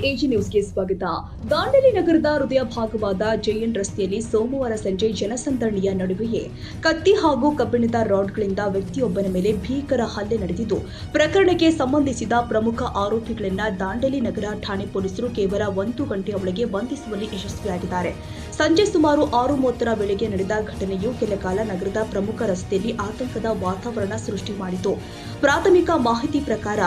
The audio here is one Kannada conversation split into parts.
ಎಜಿ ನ್ಯೂಸ್ಗೆ ಸ್ವಾಗತ. ದಾಂಡೇಲಿ ನಗರದ ಹೃದಯ ಭಾಗವಾದ ಜೆಎನ್ ರಸ್ತೆಯಲ್ಲಿ ಸೋಮವಾರ ಸಂಜೆ ಜನಸಂದಣಿಯ ನಡುವೆಯೇ ಕತ್ತಿ ಹಾಗೂ ಕಬ್ಬಿಣದ ರಾಡ್ಗಳಿಂದ ವ್ಯಕ್ತಿಯೊಬ್ಬನ ಮೇಲೆ ಭೀಕರ ಹಲ್ಲೆ ನಡೆದಿದ್ದು, ಪ್ರಕರಣಕ್ಕೆ ಸಂಬಂಧಿಸಿದ ಪ್ರಮುಖ ಆರೋಪಿಗಳನ್ನ ದಾಂಡೇಲಿ ನಗರ ಠಾಣೆ ಪೊಲೀಸರು ಕೇವಲ 1 ಗಂಟೆಯ ಒಳಗೆ ಬಂಧಿಸುವಲ್ಲಿ ಯಶಸ್ವಿಯಾಗಿದ್ದಾರೆ. ಸಂಜೆ ಸುಮಾರು 6:30 ವೇಳೆಗೆ ನಡೆದ ಘಟನೆಯು ಕೆಲಕಾಲ ನಗರದ ಪ್ರಮುಖ ರಸ್ತೆಯಲ್ಲಿ ಆತಂಕದ ವಾತಾವರಣ ಸೃಷ್ಟಿ ಮಾಡಿತು. ಪ್ರಾಥಮಿಕ ಮಾಹಿತಿ ಪ್ರಕಾರ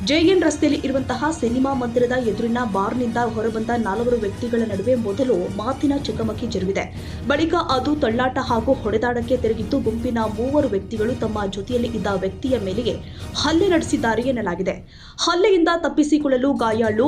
ಜೆಎನ್ ರಸ್ತೆಯಲ್ಲಿ ಇರುವಂತಹ ಸಿನಿಮಾ ಮಂದಿರದ ಎದುರಿನ ಬಾರ್ನಿಂದ ಹೊರಬಂದ 4 ವ್ಯಕ್ತಿಗಳ ನಡುವೆ ಮೊದಲು ಮಾತಿನ ಚಕಮಕಿ ಜರುಗಿದೆ. ಬಳಿಕ ಅದು ತಳ್ಳಾಟ ಹಾಗೂ ಹೊಡೆದಾಟಕ್ಕೆ ತಿರುಗಿದ್ದು, ಗುಂಪಿನ 3 ವ್ಯಕ್ತಿಗಳು ತಮ್ಮ ಜೊತೆಯಲ್ಲಿ ಇದ್ದ ವ್ಯಕ್ತಿಯ ಮೇಲೆಯೇ ಹಲ್ಲೆ ನಡೆಸಿದ್ದಾರೆ ಎನ್ನಲಾಗಿದೆ. ಹಲ್ಲೆಯಿಂದ ತಪ್ಪಿಸಿಕೊಳ್ಳಲು ಗಾಯಾಳು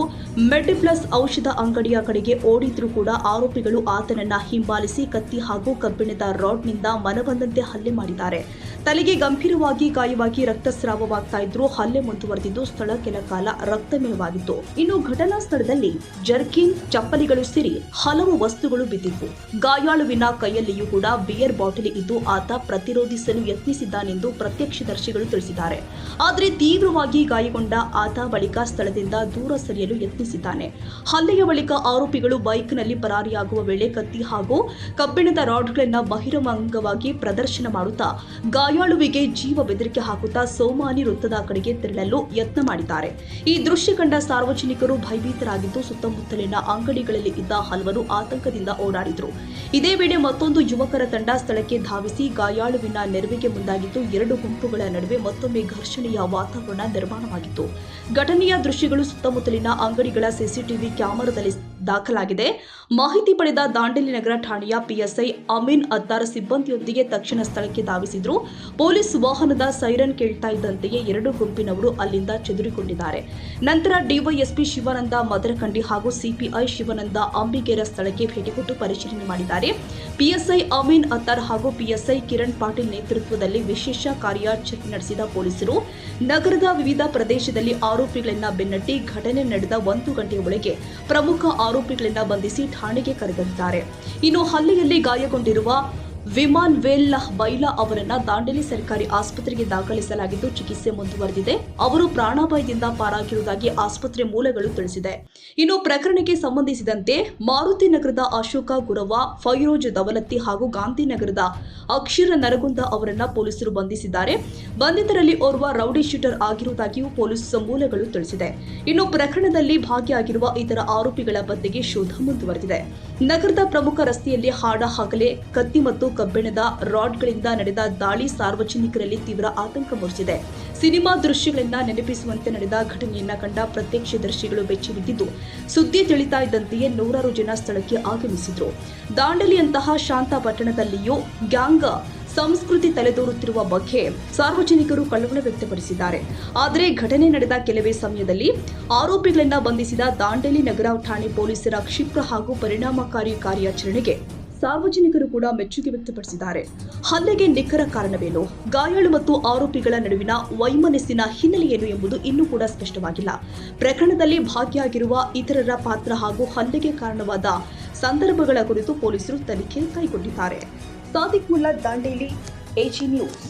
ಮೆಡಿಪ್ಲಸ್ ಔಷಧ ಅಂಗಡಿಯ ಕಡೆಗೆ ಓಡಿದ್ರೂ ಕೂಡ ಆರೋಪಿಗಳು ಆತನನ್ನ ಹಿಂಬಾಲಿಸಿ ಕತ್ತಿ ಹಾಗೂ ಕಬ್ಬಿಣದ ರಾಡ್ನಿಂದ ಮನಬಂದಂತೆ ಹಲ್ಲೆ ಮಾಡಿದ್ದಾರೆ. ತಲೆಗೆ ಗಂಭೀರವಾಗಿ ಗಾಯವಾಗಿ ರಕ್ತಸ್ರಾವವಾಗ್ತಾ ಇದ್ರು. ಹಲ್ಲೆ ಮುಂದುವರೆದಿದ್ದು ಸ್ಥಳ ಕೆಲ ಕಾಲ ರಕ್ತಮಯವಾಗಿತ್ತು. ಇನ್ನು ಘಟನಾ ಸ್ಥಳದಲ್ಲಿ ಜರ್ಕಿನ್, ಚಪ್ಪಲಿಗಳು ಸೇರಿ ಹಲವು ವಸ್ತುಗಳು ಬಿದ್ದಿದ್ವು. ಗಾಯಾಳುವಿನ ಕೈಯಲ್ಲಿಯೂ ಕೂಡ ಬಿಯರ್ ಬಾಟಲಿ ಇದ್ದು ಆತ ಪ್ರತಿರೋಧಿಸಲು ಯತ್ನಿಸಿದ್ದಾನೆಂದು ಪ್ರತ್ಯಕ್ಷದರ್ಶಿಗಳು ತಿಳಿಸಿದ್ದಾರೆ. ಆದರೆ ತೀವ್ರವಾಗಿ ಗಾಯಗೊಂಡ ಆತ ಬಳಿಕ ಸ್ಥಳದಿಂದ ದೂರ ಸರಿಯಲು ಯತ್ನಿಸಿದ್ದಾನೆ. ಹಲ್ಲೆಯ ಬಳಿಕ ಆರೋಪಿಗಳು ಬೈಕ್ನಲ್ಲಿ ಪರಾರಿಯಾಗುವ ವೇಳೆ ಕತ್ತಿ ಹಾಗೂ ಕಬ್ಬಿಣದ ರಾಡ್ಗಳನ್ನು ಬಹಿರಂಗವಾಗಿ ಪ್ರದರ್ಶನ ಮಾಡುತ್ತಾ ಗಾಯಾಳುವಿಗೆ ಜೀವ ಬೆದರಿಕೆ ಹಾಕುತ್ತಾ ಸೋಮಾನಿ ವೃತ್ತದ ಕಡೆಗೆ ತೆರಳಲು ಯತ್ನ ಮಾಡಿದ್ದಾರೆ. ಈ ದೃಶ್ಯ ಕಂಡ ಸಾರ್ವಜನಿಕರು ಭಯಭೀತರಾಗಿದ್ದು, ಸುತ್ತಮುತ್ತಲಿನ ಅಂಗಡಿಗಳಲ್ಲಿ ಇದ್ದ ಹಲವರು ಆತಂಕದಿಂದ ಓಡಾಡಿದ್ರು. ಇದೇ ವೇಳೆ ಮತ್ತೊಂದು ಯುವಕರ ತಂಡ ಸ್ಥಳಕ್ಕೆ ಧಾವಿಸಿ ಗಾಯಾಳುವಿನ ನೆರವಿಗೆ ಮುಂದಾಗಿದ್ದು, 2 ಗುಂಪುಗಳ ನಡುವೆ ಮತ್ತೊಮ್ಮೆ ಘರ್ಷಣೆಯ ವಾತಾವರಣ ನಿರ್ಮಾಣವಾಗಿತ್ತು. ಘಟನೆಯ ದೃಶ್ಯಗಳು ಸುತ್ತಮುತ್ತಲಿನ ಅಂಗಡಿಗಳ ಸಿಸಿಟಿವಿ ಕ್ಯಾಮೆರಾದಲ್ಲಿ ದಾಖಲಾಗಿದೆ. ಮಾಹಿತಿ ಪಡೆದ ದಾಂಡೇಲಿ ನಗರ ಠಾಣೆಯ ಪಿಎಸ್ಐ ಅಮೀನ್ ಅತ್ತಾರ್ ಸಿಬ್ಬಂದಿಯೊಂದಿಗೆ ತಕ್ಷಣ ಸ್ಥಳಕ್ಕೆ ಧಾವಿಸಿದ್ರು. ಪೊಲೀಸ್ ವಾಹನದ ಸೈರನ್ ಕೇಳ್ತಾ ಇದ್ದಂತೆಯೇ 2 ಗುಂಪಿನವರು ಅಲ್ಲಿಂದ ಚದುರಿಕೊಂಡಿದ್ದಾರೆ. ನಂತರ ಡಿವೈಎಸ್ಪಿ ಶಿವಾನಂದ ಮದರಕಂಡಿ ಹಾಗೂ ಸಿಪಿಐ ಶಿವಾನಂದ ಅಂಬಿಗೇರ ಸ್ಥಳಕ್ಕೆ ಭೇಟಿ ಕೊಟ್ಟು ಪರಿಶೀಲನೆ ಮಾಡಿದ್ದಾರೆ. ಪಿಎಸ್ಐ ಅಮೀನ್ ಅತ್ತಾರ್ ಹಾಗೂ ಪಿಎಸ್ಐ ಕಿರಣ್ ಪಾಟೀಲ್ ನೇತೃತ್ವದಲ್ಲಿ ವಿಶೇಷ ಕಾರ್ಯಾಚರಣೆ ನಡೆಸಿದ ಪೊಲೀಸರು ನಗರದ ವಿವಿಧ ಪ್ರದೇಶದಲ್ಲಿ ಆರೋಪಿಗಳನ್ನ ಬೆನ್ನಟ್ಟಿ ಘಟನೆ ನಡೆದ 1 ಗಂಟೆಯ ಒಳಗೆ ಪ್ರಮುಖ ಆರೋಪಿಗಳನ್ನ ಬಂಧಿಸಿ ಠಾಣೆಗೆ ಕರೆದೊಯ್ದಿದ್ದಾರೆ. ಇನ್ನು ಹಲ್ಲೆಯಲ್ಲಿ ಗಾಯಗೊಂಡಿರುವ ವಿಮಾನ್ ವೇಲ್ ಬೈಲಾ ಅವರನ್ನ ದಾಂಡೇಲಿ ಸರ್ಕಾರಿ ಆಸ್ಪತ್ರೆಗೆ ದಾಖಲಿಸಲಾಗಿದ್ದು, ಚಿಕಿತ್ಸೆ ಮುಂದುವರೆದಿದೆ. ಅವರು ಪ್ರಾಣಾಪಾಯದಿಂದ ಪಾರಾಗಿರುವುದಾಗಿ ಆಸ್ಪತ್ರೆ ಮೂಲಗಳು ತಿಳಿಸಿದೆ. ಇನ್ನು ಪ್ರಕರಣಕ್ಕೆ ಸಂಬಂಧಿಸಿದಂತೆ ಮಾರುತಿ ನಗರದ ಅಶೋಕ ಗುರವ, ಫೈರೋಜ್ ದವಲತ್ತಿ ಹಾಗೂ ಗಾಂಧಿನಗರದ ಅಕ್ಷರ ನರಗುಂದ ಅವರನ್ನ ಪೊಲೀಸರು ಬಂಧಿಸಿದ್ದಾರೆ. ಬಂಧಿತರಲ್ಲಿ ಓರ್ವ ರೌಡಿ ಶೂಟರ್ ಆಗಿರುವುದಾಗಿಯೂ ಪೊಲೀಸ್ ಮೂಲಗಳು ತಿಳಿಸಿದೆ. ಇನ್ನು ಪ್ರಕರಣದಲ್ಲಿ ಭಾಗಿಯಾಗಿರುವ ಇತರ ಆರೋಪಿಗಳ ಪತ್ತೆಗೆ ಶೋಧ ಮುಂದುವರೆದಿದೆ. ನಗರದ ಪ್ರಮುಖ ರಸ್ತೆಯಲ್ಲಿ ಹಾಡ ಹಗಲೇ ಕತ್ತಿ ಮತ್ತು ಕಬ್ಬಿಣದ ರಾಡ್ಗಳಿಂದ ನಡೆದ ದಾಳಿ ಸಾರ್ವಜನಿಕರಲ್ಲಿ ತೀವ್ರ ಆತಂಕ ಮೂಡಿಸಿದೆ. ಸಿನಿಮಾ ದೃಶ್ಯಗಳಿಂದ ನೆನಪಿಸುವಂತೆ ನಡೆದ ಘಟನೆಯನ್ನ ಕಂಡ ಪ್ರತ್ಯಕ್ಷದರ್ಶಿಗಳು ಬೆಚ್ಚಿ ಬಿದ್ದಿದ್ದು, ಸುದ್ದಿ ತಿಳಿತಾ ಇದ್ದಂತೆಯೇ 100 ಜನ ಸ್ಥಳಕ್ಕೆ ಆಗಮಿಸಿದ್ರು. ದಾಂಡೇಲಿಯಂತಹ ಶಾಂತ ಪಟ್ಟಣದಲ್ಲಿಯೂ ಗ್ಯಾಂಗ್ ಸಂಸ್ಕೃತಿ ತಲೆದೋರುತ್ತಿರುವ ಬಗ್ಗೆ ಸಾರ್ವಜನಿಕರು ಕಳವಳ ವ್ಯಕ್ತಪಡಿಸಿದ್ದಾರೆ. ಆದರೆ ಘಟನೆ ನಡೆದ ಕೆಲವೇ ಸಮಯದಲ್ಲಿ ಆರೋಪಿಗಳನ್ನ ಬಂಧಿಸಿದ ದಾಂಡೇಲಿ ನಗರ ಠಾಣೆ ಪೊಲೀಸರ ಕ್ಷಿಪ್ರ ಹಾಗೂ ಪರಿಣಾಮಕಾರಿ ಕಾರ್ಯಾಚರಣೆಗೆ ಸಾರ್ವಜನಿಕರು ಕೂಡ ಮೆಚ್ಚುಗೆ ವ್ಯಕ್ತಪಡಿಸಿದ್ದಾರೆ. ಹಲ್ಲೆಗೆ ನಿಖರ ಕಾರಣವೇನು, ಗಾಯಾಳು ಮತ್ತು ಆರೋಪಿಗಳ ನಡುವಿನ ವೈಮನಸ್ಸಿನ ಹಿನ್ನೆಲೆಯೇನು ಎಂಬುದು ಇನ್ನೂ ಕೂಡ ಸ್ಪಷ್ಟವಾಗಿಲ್ಲ. ಪ್ರಕರಣದಲ್ಲಿ ಭಾಗಿಯಾಗಿರುವ ಇತರರ ಪಾತ್ರ ಹಾಗೂ ಹಲ್ಲೆಗೆ ಕಾರಣವಾದ ಸಂದರ್ಭಗಳ ಕುರಿತು ಪೊಲೀಸರು ತನಿಖೆ ಕೈಗೊಂಡಿದ್ದಾರೆ. Sadiq Mulla, Dandeli, AG news.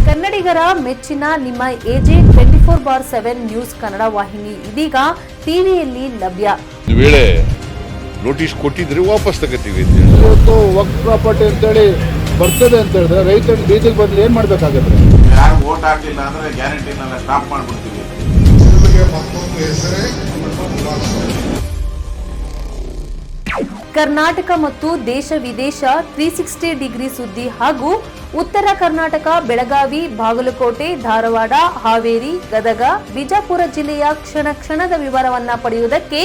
ಕನ್ನಡಿಗರ ಮೆಚ್ಚಿನ ನಿಮ್ಮ ಎಜೆ 24/7 ನ್ಯೂಸ್ ಕನ್ನಡ ವಾಹಿನಿ ಇದೀಗ ಟಿವಿಯಲ್ಲಿ ಲಭ್ಯ. ವೇಳೆ ನೋಟಿಸ್ ಕೊಟ್ಟಿದ್ರೆ ವಾಪಸ್ ತಗೋತೀವಿ. ಇವತ್ತು ವಕ್ಫ್ ಪ್ರಾಪರ್ಟಿ ಅಂತೇಳಿ ಬರ್ತದೆ ಅಂತ ಹೇಳಿದ್ರೆ ರೈತರ ಬೀದಿಗೆ ಬಂದ್ರೆ ಏನ್ ಮಾಡ್ಬೇಕಾಗತ್ತೆ? ಯಾರು ವೋಟ್ ಹಾಕಲಿಲ್ಲ ಅಂದ್ರೆ ಗ್ಯಾರಂಟಿನೆಲ್ಲ ಸ್ಟಾಪ್ ಮಾಡ್ಬಿಡ್ತೀವಿ. ಕರ್ನಾಟಕ ಮತ್ತು ದೇಶ ವಿದೇಶ 360 ಡಿಗ್ರಿ ಸುದ್ದಿ ಹಾಗೂ ಉತ್ತರ ಕರ್ನಾಟಕ, ಬೆಳಗಾವಿ, ಬಾಗಲಕೋಟೆ, ಧಾರವಾಡ, ಹಾವೇರಿ, ಗದಗ, ಬಿಜಾಪುರ ಜಿಲ್ಲೆಯ ಕ್ಷಣ ಕ್ಷಣದ ವಿವರವನ್ನ ಪಡೆಯುವುದಕ್ಕೆ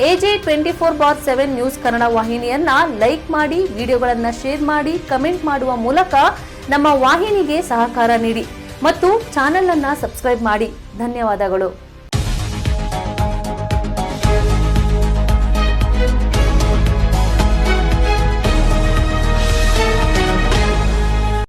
ಎಜೆ 24/7 ನ್ಯೂಸ್ ಕನ್ನಡ ವಾಹಿನಿಯನ್ನ ಲೈಕ್ ಮಾಡಿ, ವಿಡಿಯೋಗಳನ್ನ ಶೇರ್ ಮಾಡಿ, ಕಮೆಂಟ್ ಮಾಡುವ ಮೂಲಕ ನಮ್ಮ ವಾಹಿನಿಗೆ ಸಹಕಾರ ನೀಡಿ ಮತ್ತು ಚಾನೆಲ್ ಅನ್ನ ಸಬ್ಸ್ಕ್ರೈಬ್ ಮಾಡಿ. ಧನ್ಯವಾದಗಳು.